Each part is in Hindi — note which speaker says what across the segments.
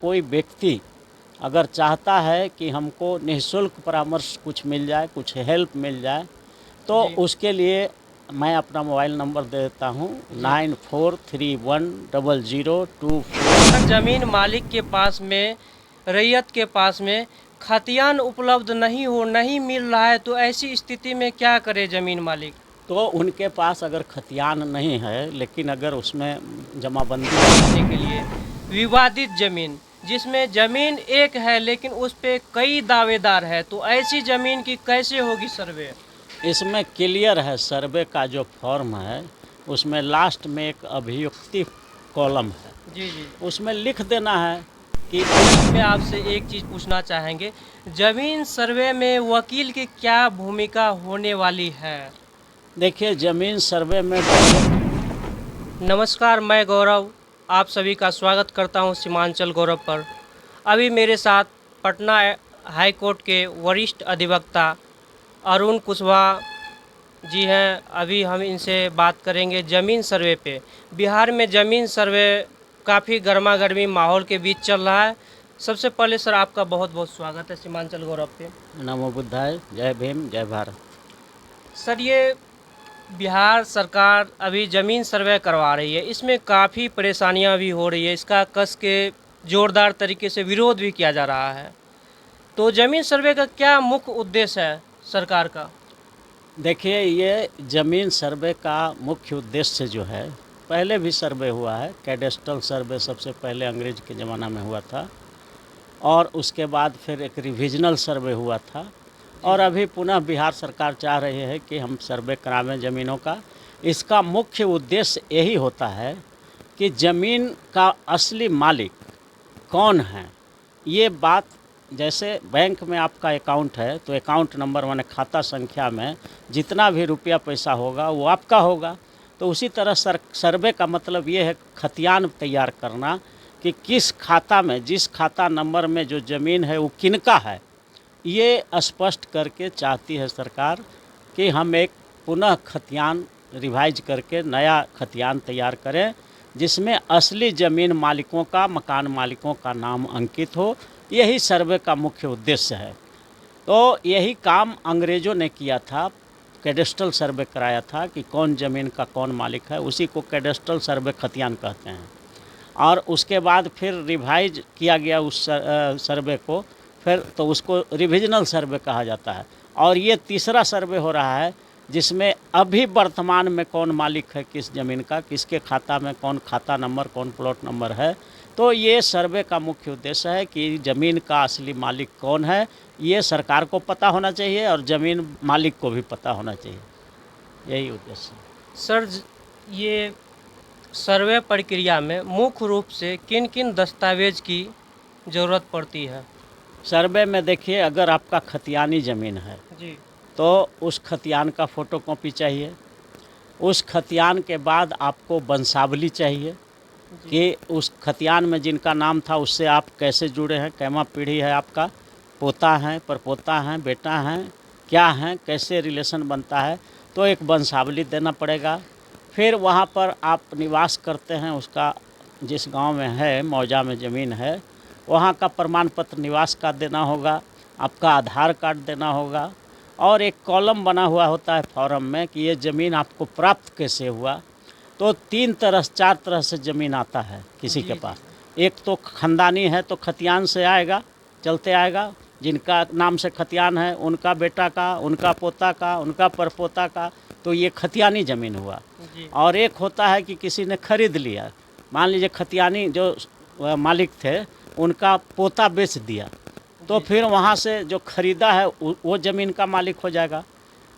Speaker 1: कोई व्यक्ति अगर चाहता है कि हमको निःशुल्क परामर्श कुछ मिल जाए, कुछ हेल्प मिल जाए, तो
Speaker 2: जी।
Speaker 1: उसके लिए मैं अपना मोबाइल नंबर दे देता हूँ 94310002।
Speaker 2: अगर ज़मीन मालिक के पास में, रैयत के पास में खतियान उपलब्ध नहीं मिल रहा है, तो ऐसी स्थिति में क्या करे ज़मीन मालिक?
Speaker 1: तो उनके पास अगर खतियान नहीं है, लेकिन अगर उसमें जमाबंदी
Speaker 2: करने के लिए विवादित ज़मीन, जिसमें ज़मीन एक है लेकिन उस पे कई दावेदार है, तो ऐसी ज़मीन की कैसे होगी सर्वे?
Speaker 1: इसमें क्लियर है, सर्वे का जो फॉर्म है उसमें लास्ट में एक अभियुक्ति कॉलम है,
Speaker 2: जी जी।
Speaker 1: उसमें लिख देना है कि
Speaker 2: में आपसे एक चीज़ पूछना चाहेंगे, ज़मीन सर्वे में वकील की क्या भूमिका होने वाली है?
Speaker 1: देखिए ज़मीन सर्वे में
Speaker 2: नमस्कार, मैं गौरव आप सभी का स्वागत करता हूं सीमांचल गौरव पर। अभी मेरे साथ पटना हाई कोर्ट के वरिष्ठ अधिवक्ता अरुण कुशवाहा जी हैं। अभी हम इनसे बात करेंगे ज़मीन सर्वे पे। बिहार में ज़मीन सर्वे काफ़ी गर्मा गर्मी माहौल के बीच चल रहा है। सबसे पहले सर आपका बहुत बहुत स्वागत है सीमांचल गौरव पे।
Speaker 1: नमो बुद्धाय, जय भीम, जय भारत।
Speaker 2: सर ये बिहार सरकार अभी ज़मीन सर्वे करवा रही है, इसमें काफ़ी परेशानियां भी हो रही है, इसका कस के ज़ोरदार तरीके से विरोध भी किया जा रहा है। तो ज़मीन सर्वे का क्या मुख्य उद्देश्य है सरकार का?
Speaker 1: देखिए ये ज़मीन सर्वे का मुख्य उद्देश्य जो है, पहले भी सर्वे हुआ है, कैडेस्ट्रल सर्वे सबसे पहले अंग्रेज के ज़माना में हुआ था, और उसके बाद फिर एक रिविजनल सर्वे हुआ था, और अभी पुनः बिहार सरकार चाह रही है कि हम सर्वे करावें ज़मीनों का। इसका मुख्य उद्देश्य यही होता है कि ज़मीन का असली मालिक कौन है, ये बात। जैसे बैंक में आपका अकाउंट है तो अकाउंट नंबर माने खाता संख्या में जितना भी रुपया पैसा होगा वो आपका होगा। तो उसी तरह सर्वे का मतलब ये है खतियान तैयार करना कि किस खाता में, जिस खाता नंबर में जो ज़मीन है वो किनका है, ये स्पष्ट करके चाहती है सरकार कि हम एक पुनः खतियान रिवाइज करके नया खतियान तैयार करें, जिसमें असली ज़मीन मालिकों का, मकान मालिकों का नाम अंकित हो। यही सर्वे का मुख्य उद्देश्य है। तो यही काम अंग्रेज़ों ने किया था, कैडेस्ट्रल सर्वे कराया था कि कौन ज़मीन का कौन मालिक है, उसी को कैडेस्ट्रल सर्वे खतियान कहते हैं। और उसके बाद फिर रिवाइज किया गया उस सर्वे को, फिर तो उसको रिविजनल सर्वे कहा जाता है। और ये तीसरा सर्वे हो रहा है जिसमें अभी वर्तमान में कौन मालिक है किस ज़मीन का, किसके खाता में कौन खाता नंबर, कौन प्लॉट नंबर है। तो ये सर्वे का मुख्य उद्देश्य है कि ज़मीन का असली मालिक कौन है, ये सरकार को पता होना चाहिए और ज़मीन मालिक को भी पता होना चाहिए, यही उद्देश्य है।
Speaker 2: सर ये सर्वे प्रक्रिया में मुख्य रूप से किन किन दस्तावेज की ज़रूरत पड़ती है?
Speaker 1: सर्वे में देखिए, अगर आपका खतियानी ज़मीन है
Speaker 2: जी
Speaker 1: तो उस खतियान का फ़ोटोकॉपी चाहिए। उस खतियान के बाद आपको वंशावली चाहिए कि उस खतियान में जिनका नाम था उससे आप कैसे जुड़े हैं, कैमा पीढ़ी है आपका, पोता हैं, परपोता हैं, बेटा हैं, क्या हैं, कैसे रिलेशन बनता है, तो एक वंशावली देना पड़ेगा। फिर वहाँ पर आप निवास करते हैं, उसका जिस गांव में है, मौजा में ज़मीन है, वहाँ का प्रमाण पत्र निवास का देना होगा, आपका आधार कार्ड देना होगा, और एक कॉलम बना हुआ होता है फॉर्म में कि ये ज़मीन आपको प्राप्त कैसे हुआ। तो 4 तरह से ज़मीन आता है किसी के पास। एक तो ख़ानदानी है तो खतियान से आएगा, चलते आएगा, जिनका नाम से खतियान है उनका बेटा का, उनका पोता का, उनका परपोता का, तो ये खतियानी ज़मीन हुआ। और एक होता है कि किसी ने खरीद लिया, मान लीजिए खतियानी जो मालिक थे उनका पोता बेच दिया, तो फिर वहाँ से जो ख़रीदा है वो ज़मीन का मालिक हो जाएगा।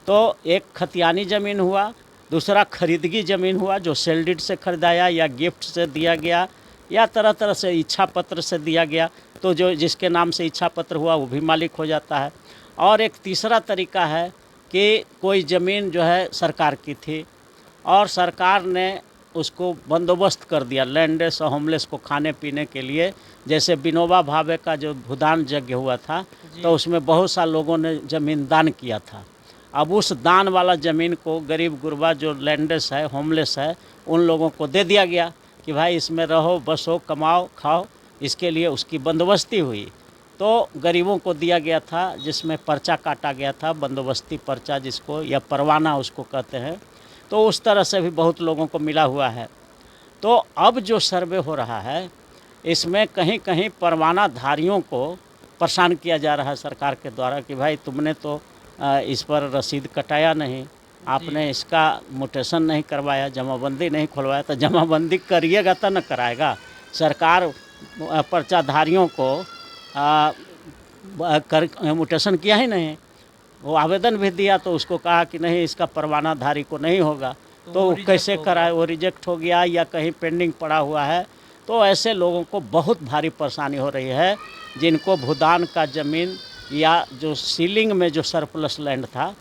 Speaker 1: तो एक खतियानी ज़मीन हुआ, दूसरा खरीदगी ज़मीन हुआ जो सेल डीड से खरीदाया या गिफ्ट से दिया गया या तरह तरह से इच्छा पत्र से दिया गया, तो जो जिसके नाम से इच्छा पत्र हुआ वो भी मालिक हो जाता है। और एक तीसरा तरीका है कि कोई ज़मीन जो है सरकार की थी और सरकार ने उसको बंदोबस्त कर दिया लैंडलेस और होमलेस को खाने पीने के लिए। जैसे विनोबा भावे का जो भूदान यज्ञ हुआ था तो उसमें बहुत सा लोगों ने ज़मीन दान किया था। अब उस दान वाला ज़मीन को गरीब गुरबा जो लैंडलेस है, होमलेस है, उन लोगों को दे दिया गया कि भाई इसमें रहो, बसो, कमाओ, खाओ। इसके लिए उसकी बंदोबस्ती हुई। तो गरीबों को दिया गया था, जिसमें पर्चा काटा गया था, बंदोबस्ती पर्चा जिसको, या परवाना उसको कहते हैं। तो उस तरह से भी बहुत लोगों को मिला हुआ है। तो अब जो सर्वे हो रहा है, इसमें कहीं कहीं परवानाधारियों को परेशान किया जा रहा है सरकार के द्वारा कि भाई तुमने तो इस पर रसीद कटाया नहीं, आपने इसका म्यूटेशन नहीं करवाया, जमाबंदी नहीं खुलवाया। तो जमाबंदी करिएगा तो न कराएगा। सरकार पर्चाधारियों को म्यूटेशन किया ही नहीं। वो आवेदन भी दिया तो उसको कहा कि नहीं, इसका परवानाधारी को नहीं होगा। तो कैसे कराए, वो रिजेक्ट हो गया या कहीं पेंडिंग पड़ा हुआ है। तो ऐसे लोगों को बहुत भारी परेशानी हो रही है, जिनको भूदान का ज़मीन या जो सीलिंग में जो सरप्लस लैंड था,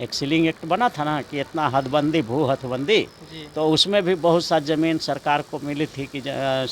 Speaker 1: एक सीलिंग एक्ट बना था ना कि इतना हदबंदी, भू हदबंदी, तो उसमें भी बहुत सा ज़मीन सरकार को मिली थी कि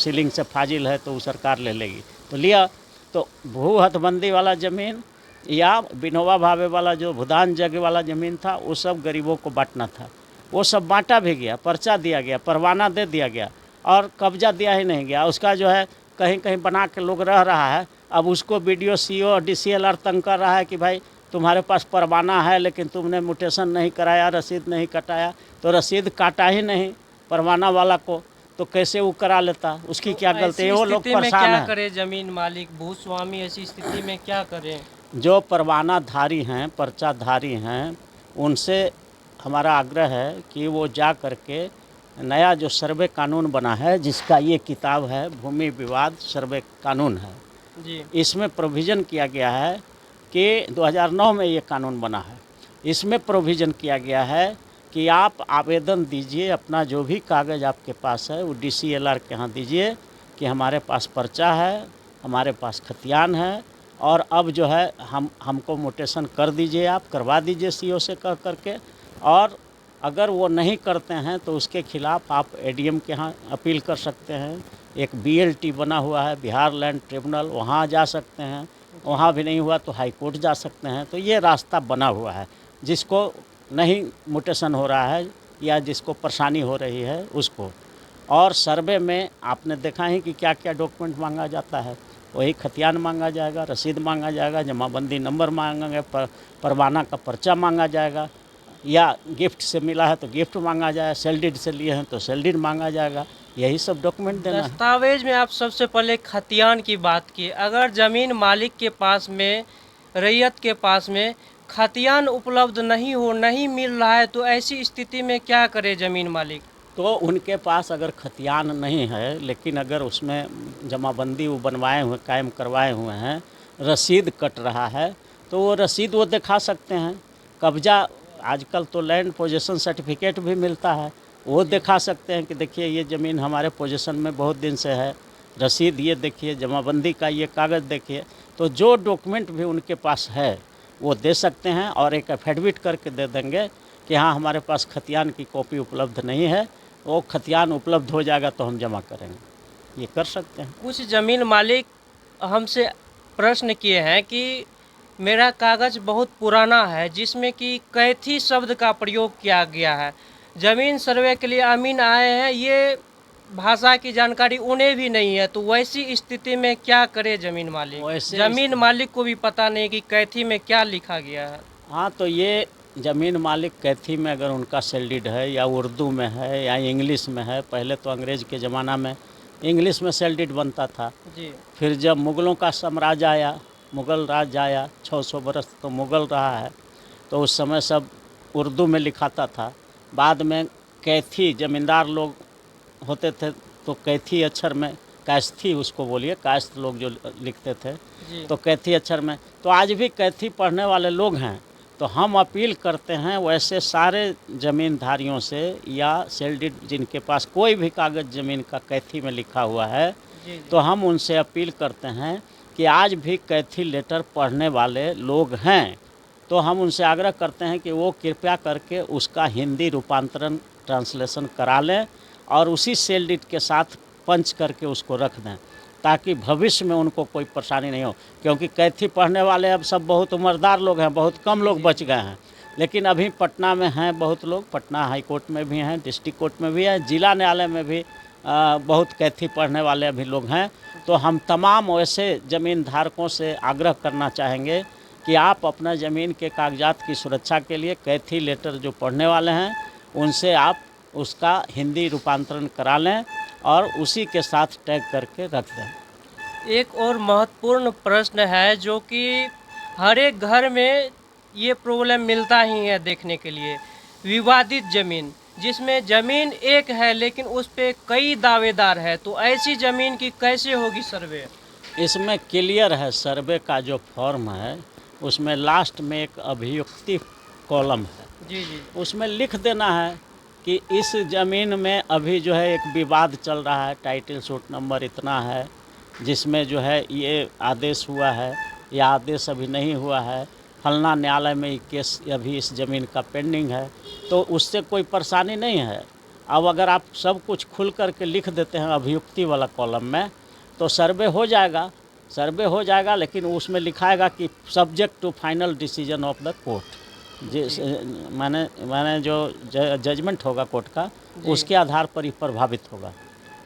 Speaker 1: सीलिंग से फाजिल है तो वो सरकार ले लेगी, तो लिया। तो भू हदबंदी वाला ज़मीन या विनोबा भावे वाला जो भूदान जगह वाला ज़मीन था, वो सब गरीबों को बांटना था। वो सब बांटा भी गया, पर्चा दिया गया, परवाना दे दिया गया, और कब्जा दिया ही नहीं गया। उसका जो है कहीं कहीं बना के लोग रह रहा है। अब उसको BDO, CO और DCLR तंग कर रहा है कि भाई तुम्हारे पास परवाना है लेकिन तुमने म्यूटेशन नहीं कराया, रसीद नहीं कटाया। तो रसीद काटा ही नहीं परवाना वाला को, तो कैसे वो करा लेता, उसकी क्या गलती है? वो लोग परेशान है।
Speaker 2: क्या करे जमीन मालिक, भूस्वामी ऐसी स्थिति में क्या करें?
Speaker 1: जो परवानाधारी हैं, पर्चाधारी हैं, उनसे हमारा आग्रह है कि वो जा करके नया जो सर्वे कानून बना है, जिसका ये किताब है भूमि विवाद सर्वे कानून है
Speaker 2: जी,
Speaker 1: इसमें प्रोविज़न किया गया है कि 2009 में ये कानून बना है। इसमें प्रोविज़न किया गया है कि आप आवेदन दीजिए, अपना जो भी कागज़ आपके पास है वो DCLR के यहाँ दीजिए कि हमारे पास पर्चा है, हमारे पास खतियान है, और अब जो है हमको म्यूटेशन कर दीजिए, आप करवा दीजिए CO से कह करके। और अगर वो नहीं करते हैं तो उसके खिलाफ़ आप ADM के यहाँ अपील कर सकते हैं। एक BLT बना हुआ है, बिहार लैंड ट्रिब्यूनल, वहाँ जा सकते हैं। वहाँ भी नहीं हुआ तो हाई कोर्ट जा सकते हैं। तो ये रास्ता बना हुआ है, जिसको नहीं म्यूटेशन हो रहा है या जिसको परेशानी हो रही है उसको। और सर्वे में आपने देखा ही कि क्या क्या डॉक्यूमेंट मांगा जाता है। वही खतियान मांगा जाएगा, रसीद मांगा जाएगा, जमाबंदी नंबर मांगेंगे, परवाना का पर्चा मांगा जाएगा, या गिफ्ट से मिला है तो गिफ्ट मांगा जाए, सेल डीड से लिए हैं तो सेल डीड मांगा जाएगा। यही सब डॉक्यूमेंट देना है।
Speaker 2: दस्तावेज में आप सबसे पहले खतियान की बात की। अगर ज़मीन मालिक के पास में, रैयत के पास में खतियान उपलब्ध नहीं मिल रहा है, तो ऐसी स्थिति में क्या करे ज़मीन मालिक?
Speaker 1: तो उनके पास अगर खतियान नहीं है, लेकिन अगर उसमें जमाबंदी वो बनवाए हुए, कायम करवाए हुए हैं, रसीद कट रहा है, तो वो रसीद वो दिखा सकते हैं। कब्जा आजकल तो लैंड पोजीशन सर्टिफिकेट भी मिलता है, वो दिखा सकते हैं कि देखिए ये ज़मीन हमारे पोजीशन में बहुत दिन से है, रसीद ये देखिए, जमाबंदी का ये कागज़ देखिए। तो जो डॉक्यूमेंट भी उनके पास है वो दे सकते हैं, और एक एफिडेविट करके दे देंगे कि हाँ हमारे पास खतियान की कॉपी उपलब्ध नहीं है। वो खतियान उपलब्ध हो जाएगा तो हम जमा करेंगे, ये कर सकते हैं।
Speaker 2: कुछ ज़मीन मालिक हमसे प्रश्न किए हैं कि मेरा कागज़ बहुत पुराना है, जिसमें कि कैथी शब्द का प्रयोग किया गया है। ज़मीन सर्वे के लिए अमीन आए हैं, ये भाषा की जानकारी उन्हें भी नहीं है, तो वैसी स्थिति में क्या करे ज़मीन मालिक? ज़मीन मालिक को भी पता नहीं कि कैथी में क्या लिखा गया है।
Speaker 1: हाँ, तो ये ज़मीन मालिक कैथी में अगर उनका सेल डीड है, या उर्दू में है, या इंग्लिश में है। पहले तो अंग्रेज़ के ज़माना में इंग्लिश में सेल डीड बनता था
Speaker 2: जी,
Speaker 1: फिर जब मुग़लों का साम्राज्य आया, मुग़ल राज आया, 600 बरस तो मुग़ल रहा है, तो उस समय सब उर्दू में लिखाता था। बाद में कैथी ज़मींदार लोग होते थे तो कैथी अक्षर में, कायस्थी उसको बोलिए, कायस्थ लोग जो लिखते थे, तो कैथी अक्षर में। तो आज भी कैथी पढ़ने वाले लोग हैं। तो हम अपील करते हैं वैसे सारे ज़मींधारियों से, या सेल डीड जिनके पास कोई भी कागज़ ज़मीन का कैथी में लिखा हुआ है, तो हम उनसे अपील करते हैं कि आज भी कैथी लेटर पढ़ने वाले लोग हैं, तो हम उनसे आग्रह करते हैं कि वो कृपया करके उसका हिंदी रूपांतरण ट्रांसलेशन करा लें, और उसी सेल डीड के साथ पंच करके उसको रख दें, ताकि भविष्य में उनको कोई परेशानी नहीं हो। क्योंकि कैथी पढ़ने वाले अब सब बहुत उम्रदार लोग हैं, बहुत कम लोग बच गए हैं। लेकिन अभी पटना में हैं बहुत लोग, पटना हाई कोर्ट में भी हैं, डिस्ट्रिक्ट कोर्ट में भी हैं, जिला न्यायालय में भी बहुत कैथी पढ़ने वाले अभी लोग हैं। तो हम तमाम वैसे ज़मीन धारकों से आग्रह करना चाहेंगे कि आप अपना ज़मीन के कागजात की सुरक्षा के लिए कैथी लेटर जो पढ़ने वाले हैं उनसे आप उसका हिंदी रूपांतरण करा लें और उसी के साथ टैग करके रख दें।
Speaker 2: एक और महत्वपूर्ण प्रश्न है जो कि हर एक घर में ये प्रॉब्लम मिलता ही है देखने के लिए, विवादित ज़मीन, जिसमें ज़मीन एक है लेकिन उस पे कई दावेदार है, तो ऐसी ज़मीन की कैसे होगी सर्वे?
Speaker 1: इसमें क्लियर है, सर्वे का जो फॉर्म है उसमें लास्ट में एक अभियुक्ति कॉलम है,
Speaker 2: जी जी
Speaker 1: उसमें लिख देना है कि इस ज़मीन में अभी जो है एक विवाद चल रहा है, टाइटल सूट नंबर इतना है, जिसमें जो है ये आदेश हुआ है या आदेश अभी नहीं हुआ है, फलना न्यायालय में ये केस अभी इस ज़मीन का पेंडिंग है, तो उससे कोई परेशानी नहीं है। अब अगर आप सब कुछ खुल करके लिख देते हैं अभियुक्ति वाला कॉलम में तो सर्वे हो जाएगा, लेकिन उसमें लिखाएगा कि subject to final decision of the court, जिस मैंने जो जजमेंट होगा कोर्ट का उसके आधार पर ही प्रभावित होगा।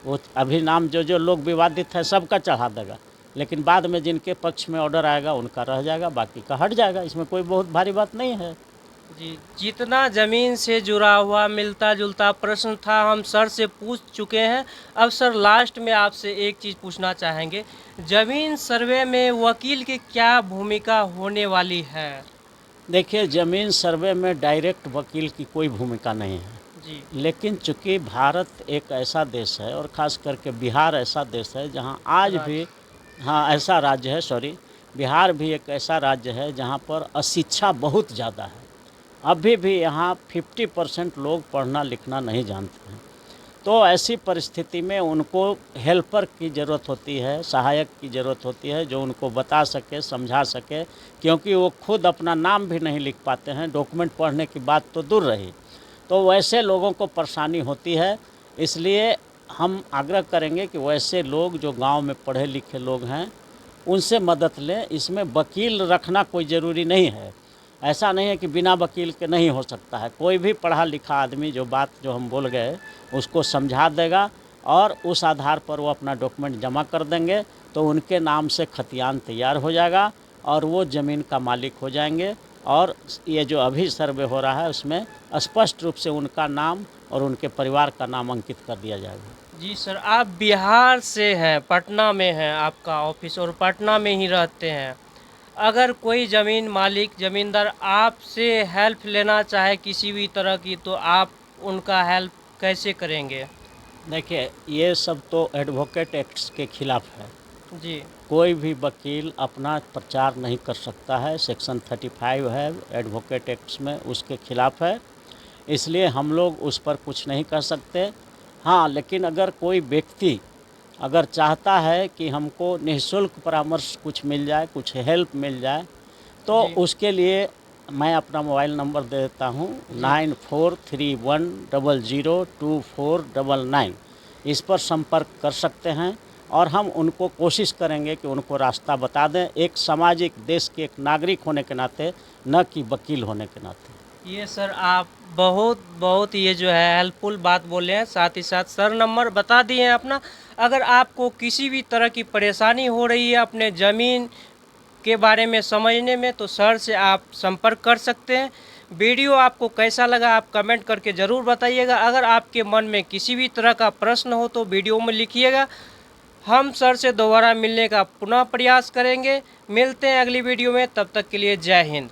Speaker 1: वो अभी नाम जो लोग विवादित है सबका चढ़ा देगा, लेकिन बाद में जिनके पक्ष में ऑर्डर आएगा उनका रह जाएगा, बाकी का हट जाएगा। इसमें कोई बहुत भारी बात नहीं है।
Speaker 2: जी। जितना ज़मीन से जुड़ा हुआ मिलता जुलता प्रश्न था हम सर से पूछ चुके हैं। अब सर लास्ट में आपसे एक चीज़ पूछना चाहेंगे, ज़मीन सर्वे में वकील की क्या भूमिका होने वाली है?
Speaker 1: देखिए, ज़मीन सर्वे में डायरेक्ट वकील की कोई भूमिका नहीं है
Speaker 2: जी
Speaker 1: लेकिन चूँकि भारत एक ऐसा देश है और ख़ास करके बिहार ऐसा देश है जहाँ आज भी, हाँ ऐसा राज्य है, सॉरी, बिहार भी एक ऐसा राज्य है जहाँ पर अशिक्षा बहुत ज़्यादा है। अभी भी यहाँ 50% लोग पढ़ना लिखना नहीं जानते हैं। तो ऐसी परिस्थिति में उनको हेल्पर की ज़रूरत होती है, सहायक की ज़रूरत होती है जो उनको बता सके, समझा सके, क्योंकि वो खुद अपना नाम भी नहीं लिख पाते हैं, डॉक्यूमेंट पढ़ने की बात तो दूर रही। तो वैसे लोगों को परेशानी होती है, इसलिए हम आग्रह करेंगे कि वैसे लोग जो गांव में पढ़े लिखे लोग हैं उनसे मदद लें। इसमें वकील रखना कोई ज़रूरी नहीं है, ऐसा नहीं है कि बिना वकील के नहीं हो सकता है। कोई भी पढ़ा लिखा आदमी जो बात जो हम बोल गए उसको समझा देगा और उस आधार पर वो अपना डॉक्यूमेंट जमा कर देंगे तो उनके नाम से खतियान तैयार हो जाएगा और वो ज़मीन का मालिक हो जाएंगे। और ये जो अभी सर्वे हो रहा है उसमें स्पष्ट रूप से उनका नाम और उनके परिवार का नाम अंकित कर दिया जाएगा।
Speaker 2: जी सर, आप बिहार से हैं, पटना में हैं आपका ऑफिस और पटना में ही रहते हैं। अगर कोई ज़मीन मालिक ज़मींदार आपसे हेल्प लेना चाहे किसी भी तरह की, तो आप उनका हेल्प कैसे करेंगे?
Speaker 1: देखिए, ये सब तो एडवोकेट एक्ट्स के खिलाफ है।
Speaker 2: जी
Speaker 1: कोई भी वकील अपना प्रचार नहीं कर सकता है, सेक्शन 35 है एडवोकेट एक्ट्स में, उसके खिलाफ है, इसलिए हम लोग उस पर कुछ नहीं कर सकते। हाँ, लेकिन अगर कोई व्यक्ति अगर चाहता है कि हमको निःशुल्क परामर्श कुछ मिल जाए, कुछ हेल्प मिल जाए, तो
Speaker 2: जी
Speaker 1: उसके लिए मैं अपना मोबाइल नंबर दे देता हूँ 9431002499। इस पर संपर्क कर सकते हैं और हम उनको कोशिश करेंगे कि उनको रास्ता बता दें, एक सामाजिक देश के एक नागरिक होने के नाते, न कि वकील होने के नाते।
Speaker 2: ये सर आप बहुत ये जो है हेल्पफुल बात बोले हैं, साथ ही साथ सर नंबर बता दिए हैं अपना। अगर आपको किसी भी तरह की परेशानी हो रही है अपने ज़मीन के बारे में समझने में, तो सर से आप संपर्क कर सकते हैं। वीडियो आपको कैसा लगा आप कमेंट करके ज़रूर बताइएगा। अगर आपके मन में किसी भी तरह का प्रश्न हो तो वीडियो में लिखिएगा, हम सर से दोबारा मिलने का पुनः प्रयास करेंगे। मिलते हैं अगली वीडियो में, तब तक के लिए जय हिंद।